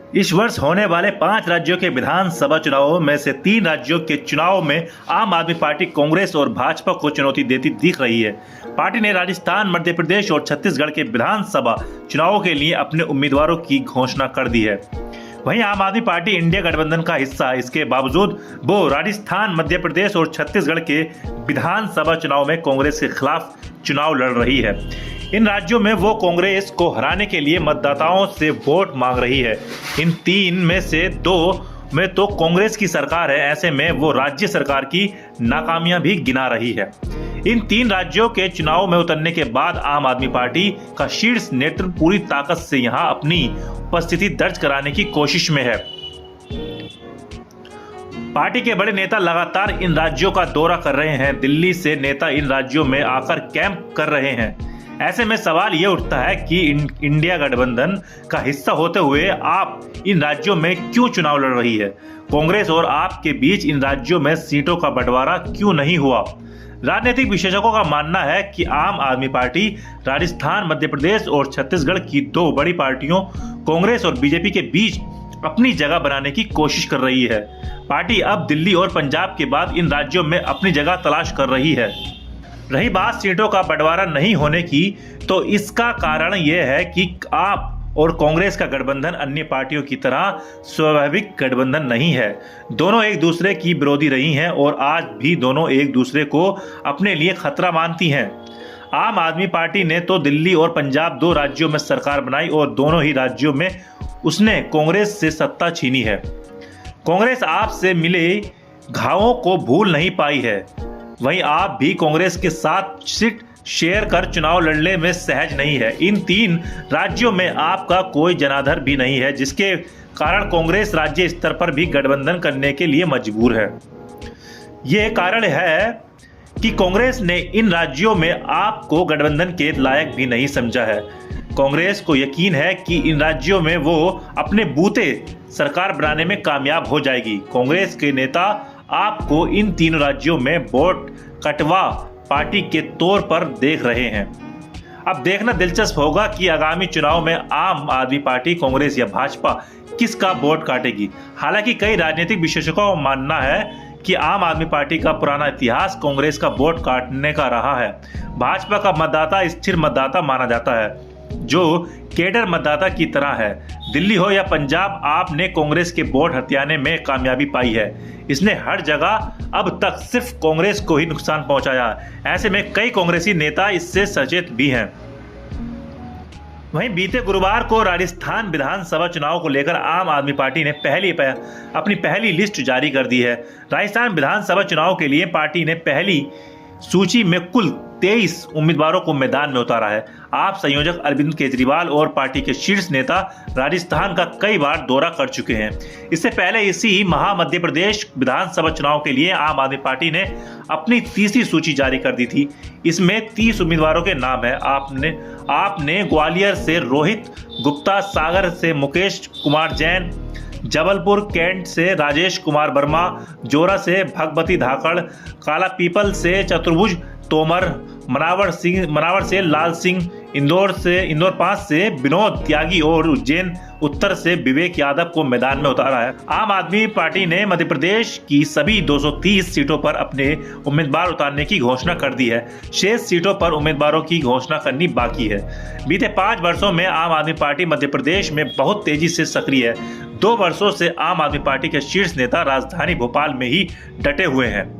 इस वर्ष होने वाले 5 राज्यों के विधानसभा चुनावों में से 3 राज्यों के चुनाव में आम आदमी पार्टी कांग्रेस और भाजपा को चुनौती देती दिख रही है। पार्टी ने राजस्थान, मध्य प्रदेश और छत्तीसगढ़ के विधानसभा चुनावों के लिए अपने उम्मीदवारों की घोषणा कर दी है। वहीं आम आदमी पार्टी इंडिया गठबंधन का हिस्सा है। इसके बावजूद वो राजस्थान, मध्य प्रदेश और छत्तीसगढ़ के विधानसभा चुनाव में कांग्रेस के खिलाफ चुनाव लड़ रही है। इन राज्यों में वो कांग्रेस को हराने के लिए मतदाताओं से वोट मांग रही है। इन 3 में से 2 में तो कांग्रेस की सरकार है, ऐसे में वो राज्य सरकार की नाकामियां भी गिना रही है। इन 3 राज्यों के चुनाव में उतरने के बाद आम आदमी पार्टी का शीर्ष नेतृत्व पूरी ताकत से यहां अपनी उपस्थिति दर्ज कराने की कोशिश में है। पार्टी के बड़े नेता लगातार इन राज्यों का दौरा कर रहे हैं। दिल्ली से नेता इन राज्यों में आकर कैंप कर रहे हैं। ऐसे में सवाल ये उठता है कि इंडिया गठबंधन का हिस्सा होते हुए आप इन राज्यों में क्यों चुनाव लड़ रही है? कांग्रेस और आप के बीच इन राज्यों में सीटों का बंटवारा क्यों नहीं हुआ? राजनीतिक विशेषज्ञों का मानना है कि आम आदमी पार्टी राजस्थान, मध्य प्रदेश और छत्तीसगढ़ की 2 बड़ी पार्टियों कांग्रेस और बीजेपी के बीच अपनी जगह बनाने की कोशिश कर रही है। पार्टी अब दिल्ली और पंजाब के बाद इन राज्यों में अपनी जगह तलाश कर रही है। रही बात सीटों का बंटवारा नहीं होने की, तो इसका कारण यह है कि आप और कांग्रेस का गठबंधन अन्य पार्टियों की तरह स्वाभाविक गठबंधन नहीं है। दोनों एक दूसरे की विरोधी रही हैं और आज भी दोनों एक दूसरे को अपने लिए खतरा मानती हैं। आम आदमी पार्टी ने तो दिल्ली और पंजाब 2 राज्यों में सरकार बनाई और दोनों ही राज्यों में उसने कांग्रेस से सत्ता छीनी है। कांग्रेस आपसे मिले घावों को भूल नहीं पाई है। वहीं आप भी कांग्रेस के साथ सीट शेयर कर चुनाव लड़ने में सहज नहीं है। इन 3 राज्यों में आपका कोई जनाधार भी नहीं है, जिसके कारण कांग्रेस राज्य स्तर पर भी गठबंधन करने के लिए मजबूर है। ये कारण है कि कांग्रेस ने इन राज्यों में आपको गठबंधन के लायक भी नहीं समझा है। कांग्रेस को यकीन है कि इन राज्यों में वो अपने बूते सरकार बनाने में कामयाब हो जाएगी। कांग्रेस के नेता आपको इन 3 राज्यों में वोट कटवा पार्टी के तौर पर देख रहे हैं। अब देखना दिलचस्प होगा कि आगामी चुनाव में आम आदमी पार्टी, कांग्रेस या भाजपा किसका वोट काटेगी। हालांकि कई राजनीतिक विशेषज्ञों का मानना है कि आम आदमी पार्टी का पुराना इतिहास कांग्रेस का वोट काटने का रहा है। भाजपा का मतदाता स्थिर मतदाता माना जाता है, जो केडर मतदाता की तरह है। दिल्ली हो या पंजाब, आपने कांग्रेस के वोट हथियाने में कामयाबी पाई है। इसने हर जगह अब तक सिर्फ कांग्रेस को ही नुकसान पहुंचाया है। ऐसे में कई कांग्रेसी नेता इससे सचेत भी हैं। वहीं बीते गुरुवार को राजस्थान विधानसभा चुनाव को लेकर आम आदमी पार्टी ने अपनी पहली लिस्ट जारी कर दी है। राजस्थान विधानसभा चुनाव के लिए पार्टी ने पहली सूची में कुल 23 उम्मीदवारों को मैदान में उतारा है। आप संयोजक अरविंद केजरीवाल और पार्टी के शीर्ष नेता राजस्थान का कई बार दौरा कर चुके हैं। इससे पहले इसी माह मध्य प्रदेश विधानसभा चुनाव के लिए आम आदमी पार्टी ने अपनी तीसरी सूची जारी कर दी थी। इसमें 30 उम्मीदवारों के नाम है। आपने ग्वालियर से रोहित गुप्ता, सागर से मुकेश कुमार जैन, जबलपुर कैंट से राजेश कुमार वर्मा, जोरा से भगवती धाकड़, काला पीपल से चतुर्भुज तोमर, मनावर से लाल सिंह, इंदौर 5 से विनोद त्यागी और उज्जैन उत्तर से विवेक यादव को मैदान में उतारा है। आम आदमी पार्टी ने मध्य प्रदेश की सभी 230 सीटों पर अपने उम्मीदवार उतारने की घोषणा कर दी है। शेष सीटों पर उम्मीदवारों की घोषणा करनी बाकी है। बीते 5 वर्षों में आम आदमी पार्टी मध्य प्रदेश में बहुत तेजी से सक्रिय है। 2 वर्षों से आम आदमी पार्टी के शीर्ष नेता राजधानी भोपाल में ही डटे हुए हैं।